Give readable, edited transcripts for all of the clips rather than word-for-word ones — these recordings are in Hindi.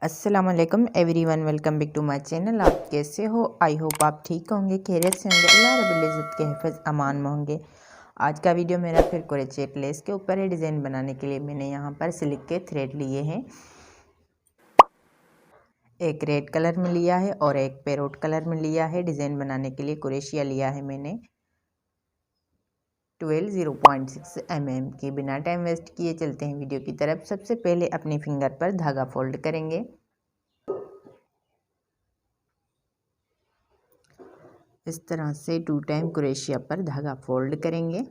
अस्सलाम वालेकुम everyone, welcome back to my channel. आप कैसे हो? आई होप आप ठीक होंगे, खैरियत से होंगे, अल्लाह रब्बुल इज़्ज़त के हिफ़्ज़ अमान में होंगे। आज का वीडियो मेरा फिर क्रोचेट लेस के ऊपर है। डिज़ाइन बनाने के लिए मैंने यहाँ पर सिल्क के थ्रेड लिए हैं। एक रेड कलर में लिया है और एक पैरोट कलर में लिया है। डिज़ाइन बनाने के लिए क्रोशिया लिया है मैंने 0.6 mm की। बिना टाइम वेस्ट किए चलते हैं वीडियो की तरफ। सबसे पहले अपनी फिंगर पर धागा फोल्ड करेंगे। इस तरह से 2 टाइम क्रोशिया पर धागा फोल्ड करेंगे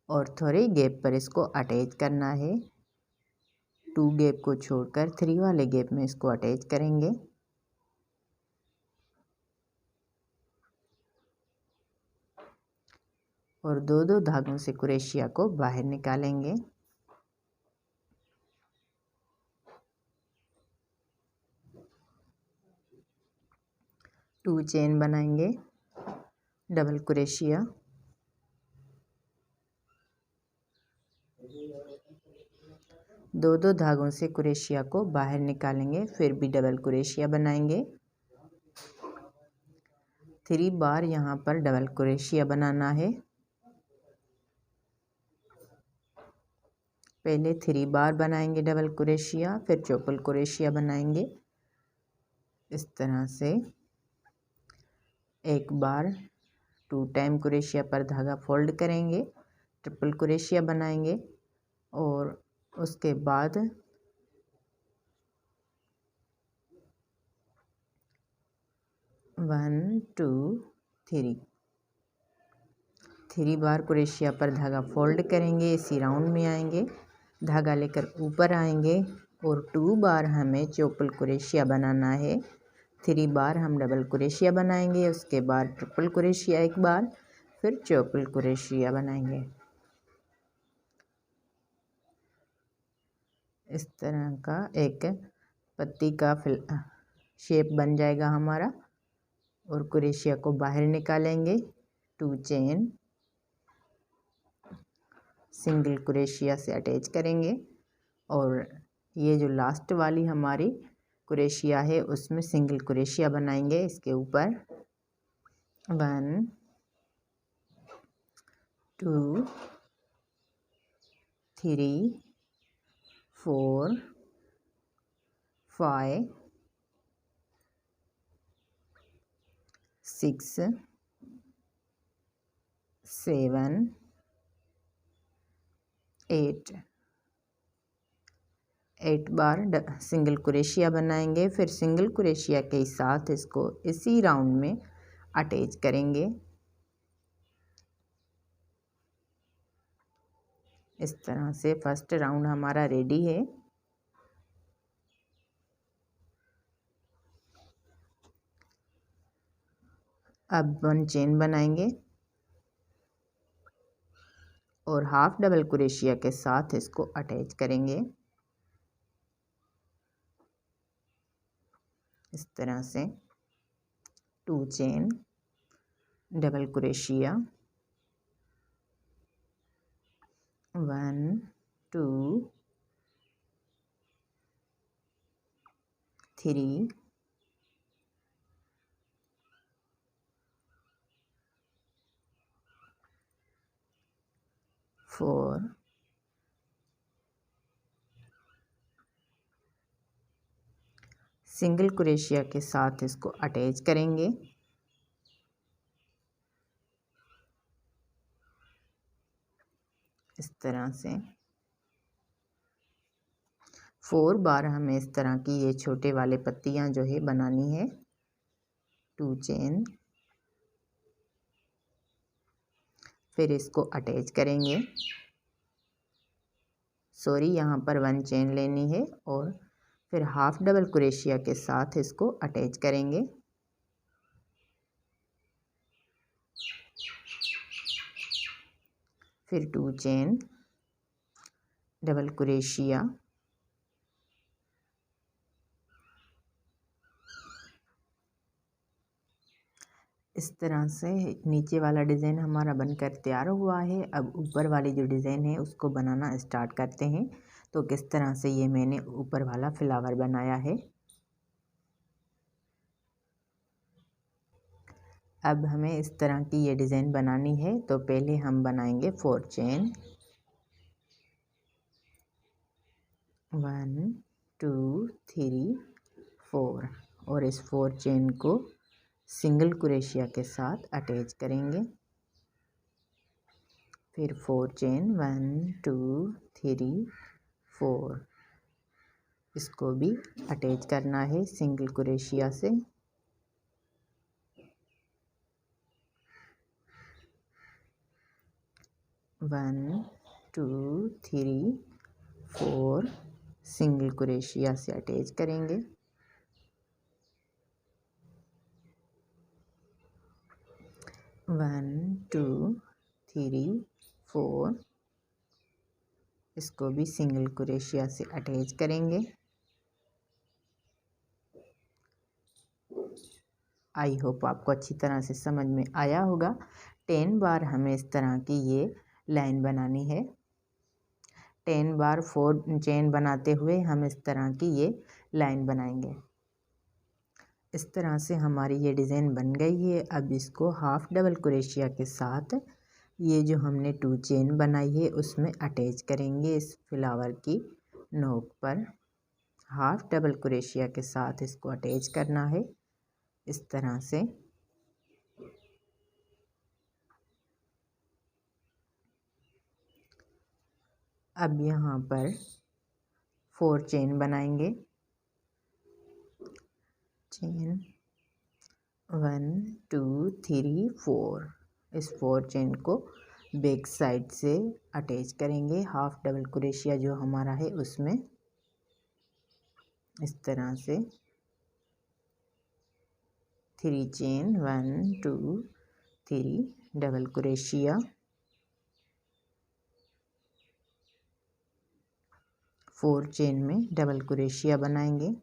और थोड़े गैप पर इसको अटैच करना है। 2 गैप को छोड़कर 3 वाले गैप में इसको अटैच करेंगे और दो धागों से क्रोशिया को बाहर निकालेंगे। टू चेन बनाएंगे, डबल क्रोशिया, दो धागों से क्रोशिया को बाहर निकालेंगे, फिर भी डबल क्रोशिया बनाएंगे। 3 बार यहाँ पर डबल क्रोशिया बनाना है। पहले 3 बार बनाएंगे डबल क्रोशिया, फिर ट्रिपल क्रोशिया बनाएंगे। इस तरह से एक बार 2 टाइम क्रोशिया पर धागा फोल्ड करेंगे, ट्रिपल क्रोशिया बनाएंगे और उसके बाद 1 2 3 बार क्रोशिया पर धागा फोल्ड करेंगे। इसी राउंड में आएंगे, धागा लेकर ऊपर आएंगे और 2 बार हमें ट्रिपल क्रोशिया बनाना है। 3 बार हम डबल क्रोशिया बनाएंगे, उसके बाद ट्रिपल क्रोशिया एक बार, फिर ट्रिपल क्रोशिया बनाएंगे। इस तरह का एक पत्ती का शेप बन जाएगा हमारा और क्रोशिया को बाहर निकालेंगे। 2 चेन सिंगल क्रोशिया से अटैच करेंगे और ये जो लास्ट वाली हमारी क्रोशिया है उसमें सिंगल क्रोशिया बनाएंगे। इसके ऊपर 1 2 3 4 5 6 7 8 बार सिंगल क्रोशिया बनाएंगे। फिर सिंगल क्रोशिया के साथ इसको इसी राउंड में अटैच करेंगे। इस तरह से फर्स्ट राउंड हमारा रेडी है। अब 1 चेन बनाएंगे और हाफ डबल क्रोशिया के साथ इसको अटैच करेंगे। इस तरह से 2 chain double crochet, 1 2 3 4 single crochet के साथ इसको अटैच करेंगे। इस तरह से 4 बार हमें इस तरह की ये छोटे वाले पत्तियां जो है बनानी है। 2 चेन, फिर इसको अटैच करेंगे। सॉरी, यहाँ पर 1 चेन लेनी है और फिर हाफ डबल क्रोशिया के साथ इसको अटैच करेंगे। फिर 2 चेन डबल क्रोशिया, इस तरह से नीचे वाला डिज़ाइन हमारा बनकर तैयार हुआ है। अब ऊपर वाली जो डिज़ाइन है उसको बनाना स्टार्ट करते हैं। तो किस तरह से ये मैंने ऊपर वाला फ्लावर बनाया है। अब हमें इस तरह की ये डिज़ाइन बनानी है। तो पहले हम बनाएंगे 4 चेन, 1 2 3 4 और इस 4 चेन को सिंगल क्रोशिया के साथ अटैच करेंगे। फिर 4 चेन 1 2 3 4 इसको भी अटैच करना है सिंगल क्रोशिया से। वन 2 3 4 सिंगल क्रोशिया से अटैच करेंगे। वन 2 3 4 इसको भी सिंगल क्रोशिया से अटैच करेंगे। आई होप आपको अच्छी तरह से समझ में आया होगा। 10 बार हमें इस तरह की ये लाइन बनानी है। 10 बार 4 चेन बनाते हुए हम इस तरह की ये लाइन बनाएंगे। इस तरह से हमारी ये डिज़ाइन बन गई है। अब इसको हाफ डबल क्रोशिया के साथ ये जो हमने 2 चेन बनाई है उसमें अटैच करेंगे। इस फ्लावर की नोक पर हाफ डबल क्रोशिया के साथ इसको अटैच करना है इस तरह से। अब यहाँ पर 4 चेन बनाएंगे। चेन 1 2 3 4 इस 4 चेन को बैक साइड से अटैच करेंगे हाफ डबल क्रोशिया जो हमारा है उसमें इस तरह से। 3 चेन 1 2 3 डबल क्रोशिया, 4 चेन में डबल क्रोशिया बनाएंगे।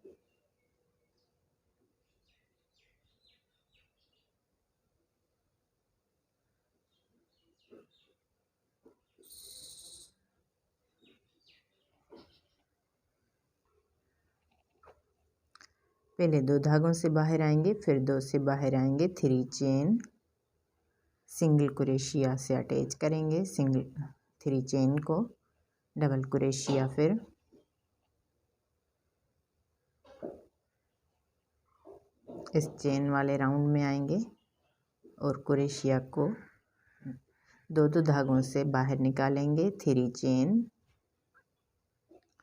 पहले 2 धागों से बाहर आएंगे, फिर 2 से बाहर आएंगे। 3 चेन सिंगल क्रोशिया से अटैच करेंगे। 3 चेन को डबल क्रोशिया, फिर इस चेन वाले राउंड में आएंगे और क्रोशिया को 2 धागों से बाहर निकालेंगे। 3 चेन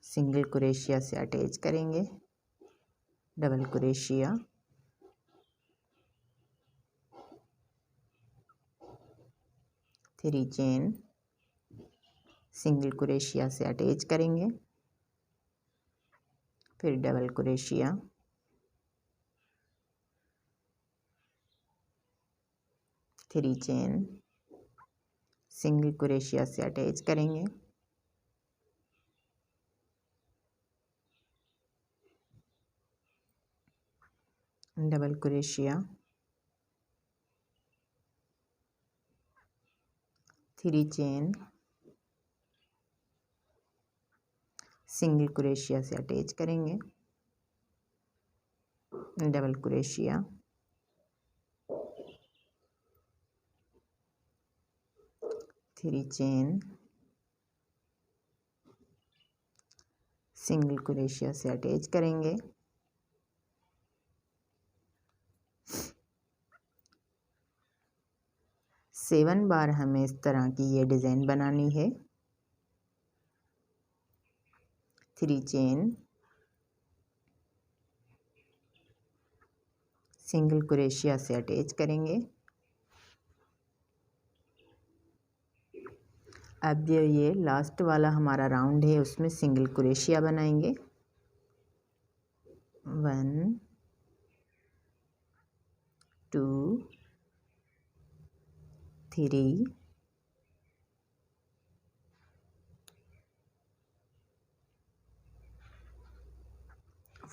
सिंगल क्रोशिया से अटैच करेंगे, double crochet, 3 chain single crochet से अटैच करेंगे, फिर double crochet, 3 chain single crochet से अटैच करेंगे, double crochet, 3 chain single crochet से अटैच करेंगे, double crochet, 3 chain single crochet से अटैच करेंगे, 7 बार हमें इस तरह की ये डिज़ाइन बनानी है। 3 चेन सिंगल क्रोशिया से अटैच करेंगे। अब जो ये लास्ट वाला हमारा राउंड है उसमें सिंगल क्रोशिया बनाएंगे। 1 2 3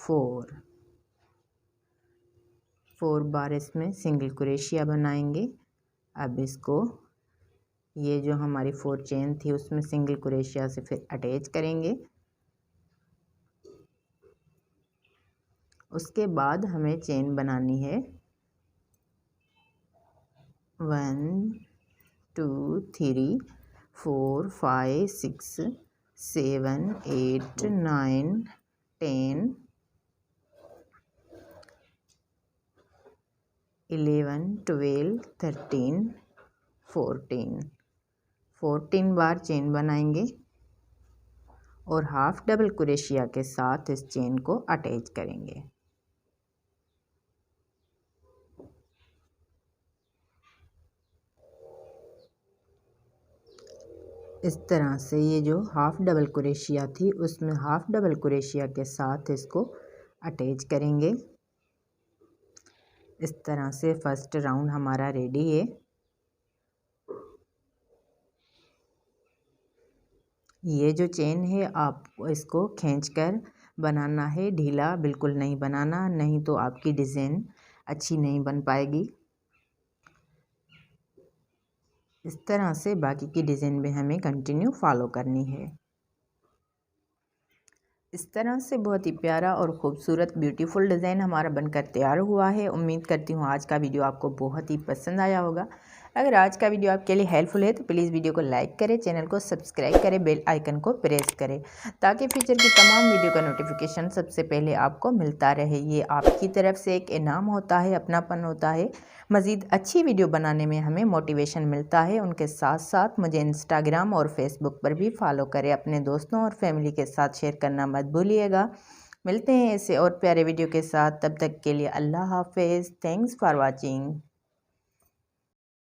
4 4 बार इसमें सिंगल क्रोशिया बनाएंगे। अब इसको ये जो हमारी 4 चेन थी उसमें सिंगल क्रोशिया से फिर अटैच करेंगे। उसके बाद हमें चेन बनानी है 1 2 3 4 5 6 7 8 9 10 11 12 13 14 बार चेन बनाएंगे और हाफ डबल क्रोशिया के साथ इस चेन को अटैच करेंगे। इस तरह से ये जो हाफ डबल क्रोशिया थी उसमें हाफ डबल क्रोशिया के साथ इसको अटैच करेंगे। इस तरह से फर्स्ट राउंड हमारा रेडी है। ये जो चेन है आप इसको खींचकर बनाना है, ढीला बिल्कुल नहीं बनाना, नहीं तो आपकी डिज़ाइन अच्छी नहीं बन पाएगी। इस तरह से बाकी की डिज़ाइन भी हमें कंटिन्यू फॉलो करनी है। इस तरह से बहुत ही प्यारा और ख़ूबसूरत ब्यूटीफुल डिज़ाइन हमारा बनकर तैयार हुआ है। उम्मीद करती हूँ आज का वीडियो आपको बहुत ही पसंद आया होगा। अगर आज का वीडियो आपके लिए हेल्पफुल है तो प्लीज़ वीडियो को लाइक करें, चैनल को सब्सक्राइब करें, बेल आइकन को प्रेस करें ताकि फ्यूचर की तमाम वीडियो का नोटिफिकेशन सबसे पहले आपको मिलता रहे। ये आपकी तरफ से एक इनाम होता है, अपनापन होता है। मज़ीद अच्छी वीडियो बनाने में हमें मोटिवेशन मिलता है। उनके साथ साथ मुझे इंस्टाग्राम और फेसबुक पर भी फॉलो करें। अपने दोस्तों और फैमिली के साथ शेयर करना मत भूलिएगा। मिलते हैं ऐसे और प्यारे वीडियो के साथ, तब तक के लिए अल्लाह हाफिज़। Thanks for watching.